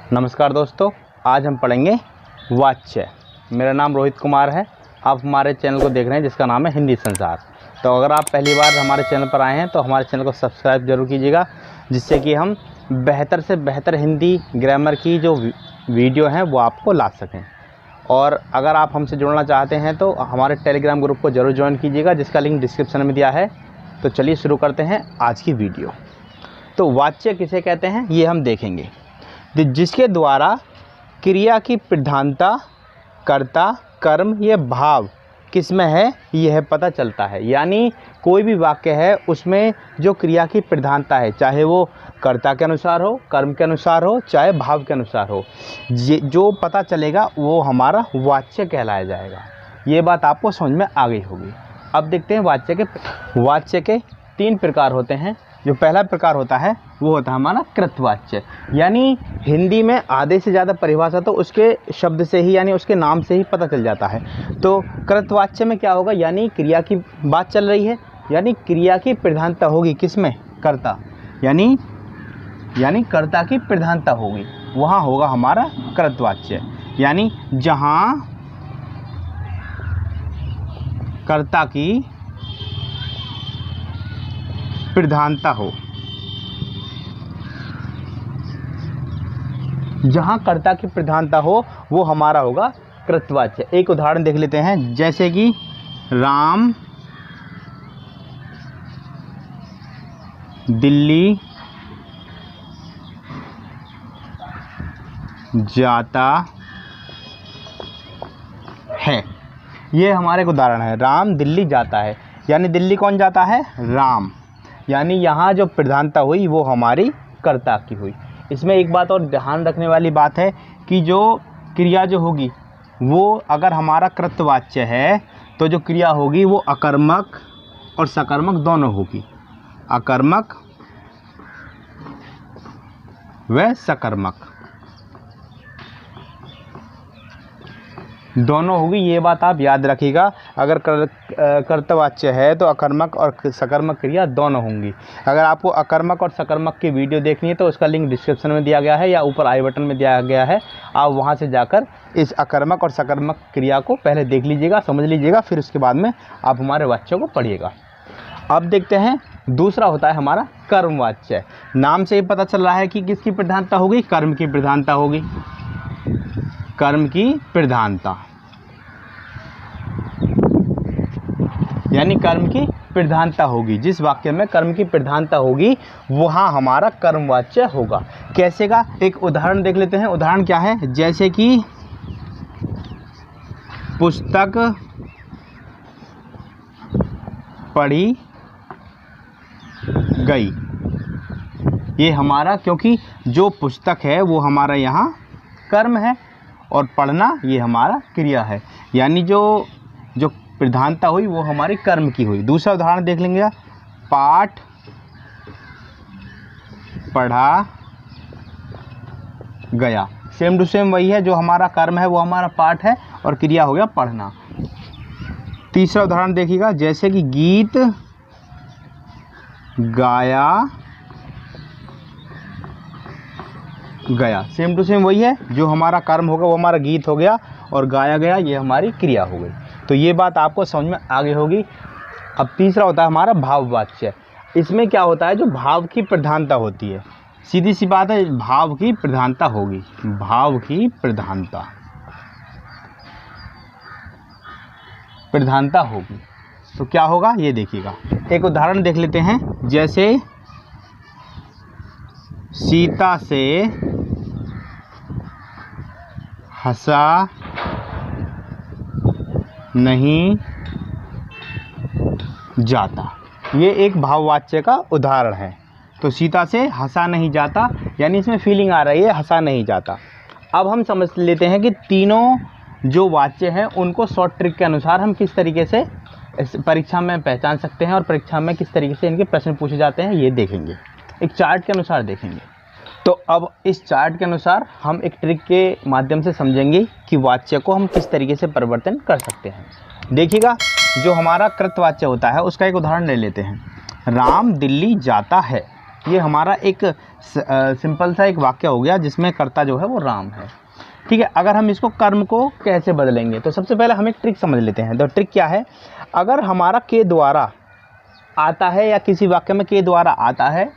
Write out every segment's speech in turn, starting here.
नमस्कार दोस्तों, आज हम पढ़ेंगे वाच्य। मेरा नाम रोहित कुमार है। आप हमारे चैनल को देख रहे हैं जिसका नाम है हिंदी संसार। तो अगर आप पहली बार हमारे चैनल पर आए हैं तो हमारे चैनल को सब्सक्राइब जरूर कीजिएगा, जिससे कि हम बेहतर से बेहतर हिंदी ग्रामर की जो वीडियो हैं वो आपको ला सकें। और अगर आप हमसे जुड़ना चाहते हैं तो हमारे टेलीग्राम ग्रुप को ज़रूर ज्वाइन कीजिएगा, जिसका लिंक डिस्क्रिप्शन में दिया है। तो चलिए शुरू करते हैं आज की वीडियो। तो वाच्य किसे कहते हैं ये हम देखेंगे, जिसके द्वारा क्रिया की प्रधानता, कर्ता, कर्म या भाव किसमें है यह पता चलता है। यानी कोई भी वाक्य है उसमें जो क्रिया की प्रधानता है, चाहे वो कर्ता के अनुसार हो, कर्म के अनुसार हो, चाहे भाव के अनुसार हो, जो पता चलेगा वो हमारा वाच्य कहलाया जाएगा। ये बात आपको समझ में आ गई होगी। अब देखते हैं वाच्य के 3 प्रकार होते हैं। जो पहला प्रकार होता है वो होता है हमारा कृतवाच्य। यानी हिंदी में आधे से ज़्यादा परिभाषा तो उसके शब्द से ही, यानी उसके नाम से ही पता चल जाता है। तो कृतवाच्य में क्या होगा, यानी क्रिया की बात चल रही है, यानी क्रिया की प्रधानता होगी किसमें, कर्ता, यानी कर्ता की प्रधानता होगी, वहाँ होगा हमारा कृतवाच्य। यानी जहाँ कर्ता की प्रधानता हो, जहाँ कर्ता की प्रधानता हो वो हमारा होगा कृतवाच्य। एक उदाहरण देख लेते हैं, जैसे कि राम दिल्ली जाता है। ये हमारे एक उदाहरण है, राम दिल्ली जाता है। यानी दिल्ली कौन जाता है, राम। यानी यहाँ जो प्रधानता हुई वो हमारी कर्ता की हुई। इसमें एक बात और ध्यान रखने वाली बात है कि जो क्रिया जो होगी वो अगर हमारा कृतवाच्य है तो जो क्रिया होगी वो अकर्मक और सकर्मक दोनों होगी, अकर्मक व सकर्मक दोनों होगी। ये बात आप याद रखिएगा। अगर कर्तवाच्य है तो अकर्मक और सकर्मक क्रिया दोनों होंगी। अगर आपको अकर्मक और सकर्मक की वीडियो देखनी है तो उसका लिंक डिस्क्रिप्शन में दिया गया है या ऊपर आई बटन में दिया गया है। आप वहां से जाकर इस अकर्मक और सकर्मक क्रिया को पहले देख लीजिएगा, समझ लीजिएगा, फिर उसके बाद में आप हमारे वाच्यों को पढ़िएगा। अब देखते हैं दूसरा होता है हमारा कर्मवाच्य। नाम से ही पता चल रहा है कि किसकी प्रधानता होगी, कर्म की प्रधानता होगी, कर्म की प्रधानता, यानी कर्म की प्रधानता होगी। जिस वाक्य में कर्म की प्रधानता होगी वहाँ हमारा कर्मवाच्य होगा। कैसे का एक उदाहरण देख लेते हैं। उदाहरण क्या है, जैसे कि पुस्तक पढ़ी गई। ये हमारा, क्योंकि जो पुस्तक है वो हमारा यहाँ कर्म है और पढ़ना ये हमारा क्रिया है। यानी जो प्रधानता हुई वो हमारी कर्म की हुई। दूसरा उदाहरण देख लेंगे, पाठ पढ़ा गया। सेम टू सेम वही है, जो हमारा कर्म है वो हमारा पाठ है और क्रिया हो गया पढ़ना। तीसरा उदाहरण देखिएगा, जैसे कि गीत गाया गया। सेम टू सेम वही है, जो हमारा कर्म होगा वो हमारा गीत हो गया और गाया गया ये हमारी क्रिया हो गई। तो ये बात आपको समझ में आ गई होगी। अब तीसरा होता है हमारा भाववाच्य। इसमें क्या होता है, जो भाव की प्रधानता होती है, सीधी सी बात है, भाव की प्रधानता होगी, भाव की प्रधानता होगी। तो क्या होगा ये देखिएगा। एक उदाहरण देख लेते हैं, जैसे सीता से हंसा नहीं जाता। ये एक भाववाच्य का उदाहरण है। तो सीता से हंसा नहीं जाता, यानी इसमें फीलिंग आ रही है, हंसा नहीं जाता। अब हम समझ लेते हैं कि तीनों जो वाच्य हैं उनको शॉर्ट ट्रिक के अनुसार हम किस तरीके से परीक्षा में पहचान सकते हैं और परीक्षा में किस तरीके से इनके प्रश्न पूछे जाते हैं ये देखेंगे, एक चार्ट के अनुसार देखेंगे। तो अब इस चार्ट के अनुसार हम एक ट्रिक के माध्यम से समझेंगे कि वाच्य को हम किस तरीके से परिवर्तन कर सकते हैं। देखिएगा, जो हमारा कृतवाच्य होता है उसका एक उदाहरण ले लेते हैं। राम दिल्ली जाता है। ये हमारा एक सिंपल सा एक वाक्य हो गया जिसमें कर्ता जो है वो राम है। ठीक है, अगर हम इसको कर्म को कैसे बदलेंगे तो सबसे पहले हम एक ट्रिक समझ लेते हैं। तो ट्रिक क्या है, अगर हमारा के द्वारा आता है या किसी वाक्य में के द्वारा आता है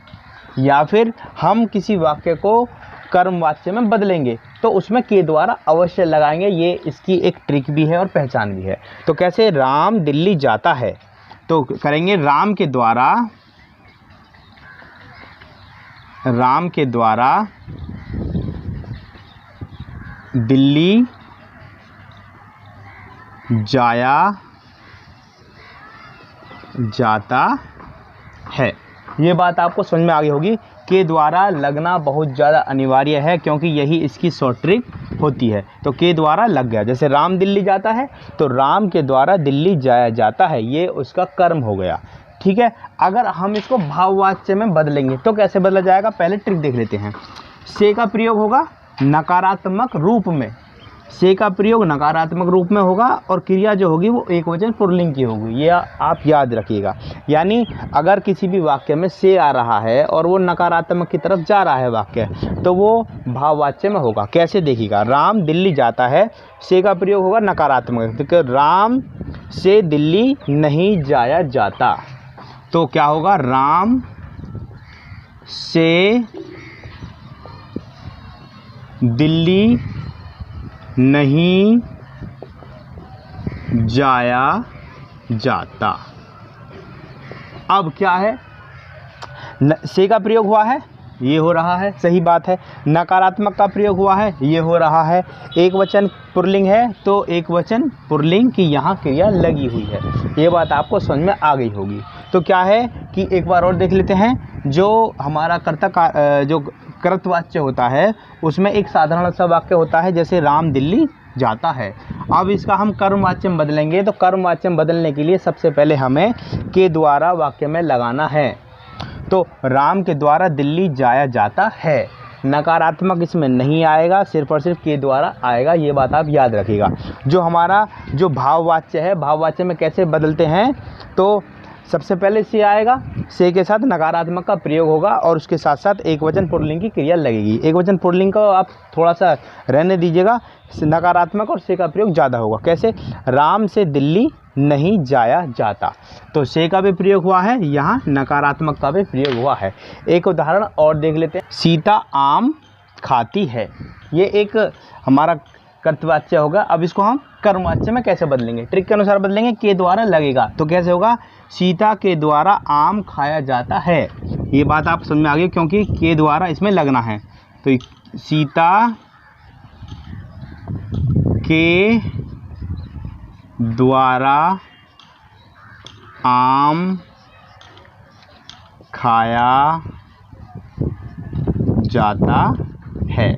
या फिर हम किसी वाक्य को कर्म वाच्य में बदलेंगे तो उसमें के द्वारा अवश्य लगाएंगे। ये इसकी एक ट्रिक भी है और पहचान भी है। तो कैसे, राम दिल्ली जाता है तो करेंगे राम के द्वारा दिल्ली जाया जाता है। ये बात आपको समझ में आ गई होगी। के द्वारा लगना बहुत ज़्यादा अनिवार्य है क्योंकि यही इसकी शॉर्ट ट्रिक होती है। तो के द्वारा लग गया, जैसे राम दिल्ली जाता है तो राम के द्वारा दिल्ली जाया जाता है, ये उसका कर्म हो गया। ठीक है, अगर हम इसको भाववाच्य में बदलेंगे तो कैसे बदला जाएगा, पहले ट्रिक देख लेते हैं। से का प्रयोग होगा नकारात्मक रूप में, से का प्रयोग नकारात्मक रूप में होगा और क्रिया जो होगी वो एक वचन पुल्लिंग की होगी, ये आप याद रखिएगा। यानी अगर किसी भी वाक्य में से आ रहा है और वो नकारात्मक की तरफ जा रहा है वाक्य, तो वो भाववाच्य में होगा। कैसे देखिएगा, राम दिल्ली जाता है, से का प्रयोग होगा नकारात्मक, तो राम से दिल्ली नहीं जाया जाता, तो क्या होगा, राम से दिल्ली नहीं जाया जाता। अब क्या है, से का प्रयोग हुआ है, ये हो रहा है, सही बात है। नकारात्मक का प्रयोग हुआ है, ये हो रहा है। एक वचन पुल्लिंग है तो एक वचन पुल्लिंग की यहाँ क्रिया लगी हुई है। ये बात आपको समझ में आ गई होगी। तो क्या है कि एक बार और देख लेते हैं, जो हमारा जो कृतवाच्य होता है उसमें एक साधारण सा वाक्य होता है, जैसे राम दिल्ली जाता है। अब इसका हम कर्मवाच्य में बदलेंगे, तो कर्मवाच्य में बदलने के लिए सबसे पहले हमें के द्वारा वाक्य में लगाना है। तो राम के द्वारा दिल्ली जाया जाता है, नकारात्मक इसमें नहीं आएगा, सिर्फ और सिर्फ के द्वारा आएगा। ये बात आप याद रखिएगा। जो हमारा जो भाववाच्य है, भाववाच्य में कैसे बदलते हैं, तो सबसे पहले से आएगा, से के साथ नकारात्मक का प्रयोग होगा और उसके साथ साथ एक वचन पुल्लिंग की क्रिया लगेगी। एक वचन पुल्लिंग को आप थोड़ा सा रहने दीजिएगा, नकारात्मक और से का प्रयोग ज़्यादा होगा। कैसे, राम से दिल्ली नहीं जाया जाता, तो से का भी प्रयोग हुआ है, यहाँ नकारात्मक का भी प्रयोग हुआ है। एक उदाहरण और देख लेते हैं, सीता आम खाती है, ये एक हमारा कर्तवाच्य होगा। अब इसको हम कर्मवाच्य में कैसे बदलेंगे, ट्रिक के अनुसार बदलेंगे। के द्वारा लगेगा तो कैसे होगा, सीता के द्वारा आम खाया जाता है। ये बात आप समझ में आ गई क्योंकि के द्वारा इसमें लगना है। तो सीता के द्वारा आम खाया जाता है,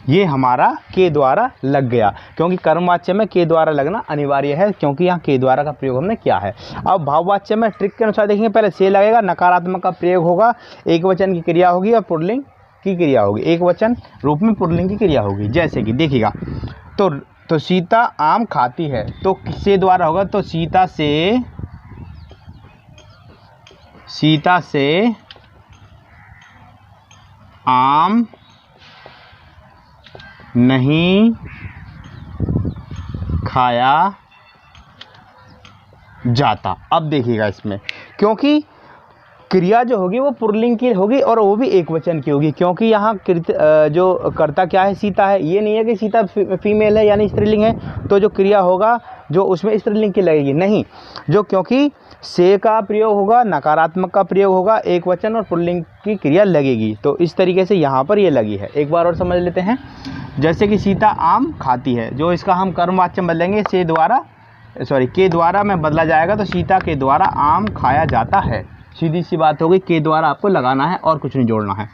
ये हमारा के द्वारा लग गया क्योंकि कर्मवाच्य में के द्वारा लगना अनिवार्य है क्योंकि यहाँ के द्वारा का प्रयोग हमने किया है। अब भाववाच्य में ट्रिक के अनुसार देखेंगे, पहले से लगेगा, नकारात्मक का प्रयोग होगा, एक वचन की क्रिया होगी और पुल्लिंग की क्रिया होगी, एक वचन रूप में पुल्लिंग की क्रिया होगी। जैसे कि देखिएगा, तो सीता आम खाती है, तो से द्वारा होगा, तो सीता से आम नहीं खाया जाता। अब देखिएगा इसमें, क्योंकि क्रिया जो होगी वो पुल्लिंग की होगी और वो भी एक वचन की होगी, क्योंकि यहाँ जो कर्ता क्या है, सीता है। ये नहीं है कि सीता फीमेल है यानी स्त्रीलिंग है, तो जो क्रिया होगा जो उसमें स्त्रीलिंग की लगेगी, नहीं, जो क्योंकि से का प्रयोग होगा, नकारात्मक का प्रयोग होगा, एक वचन और पुल्लिंग की क्रिया लगेगी। तो इस तरीके से यहाँ पर ये लगी है। एक बार और समझ लेते हैं, जैसे कि सीता आम खाती है, जो इसका हम कर्मवाच्य में बदलेंगे, के द्वारा में बदला जाएगा, तो सीता के द्वारा आम खाया जाता है। सीधी सी बात हो गई, के द्वारा आपको लगाना है और कुछ नहीं जोड़ना है।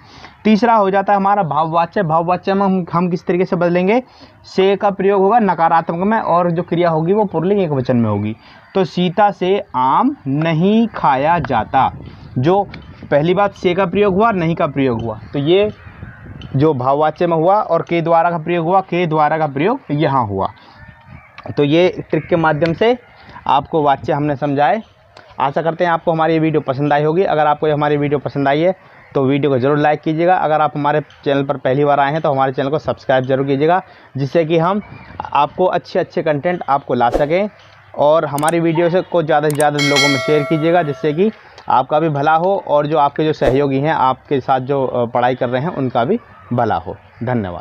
तीसरा हो जाता है हमारा भाववाच्य। भाववाच्य में हम किस तरीके से बदलेंगे, से का प्रयोग होगा नकारात्मक में और जो क्रिया होगी वो पुल्लिंग एक वचन में होगी। तो सीता से आम नहीं खाया जाता, जो पहली बात से का प्रयोग हुआ, नहीं का प्रयोग हुआ, तो ये जो भाववाच्य में हुआ, और के द्वारा का प्रयोग हुआ, के द्वारा का प्रयोग यहाँ हुआ। तो ये ट्रिक के माध्यम से आपको वाच्य हमने समझाए। आशा करते हैं आपको हमारी ये वीडियो पसंद आई होगी। अगर आपको हमारी वीडियो पसंद आई है तो वीडियो को ज़रूर लाइक कीजिएगा। अगर आप हमारे चैनल पर पहली बार आए हैं तो हमारे चैनल को सब्सक्राइब जरूर कीजिएगा, जिससे कि हम आपको अच्छे कंटेंट आपको ला सकें। और हमारी वीडियो से को ज़्यादा से ज़्यादा लोगों में शेयर कीजिएगा, जिससे कि आपका भी भला हो और जो आपके जो सहयोगी हैं आपके साथ जो पढ़ाई कर रहे हैं उनका भी भला हो। धन्यवाद।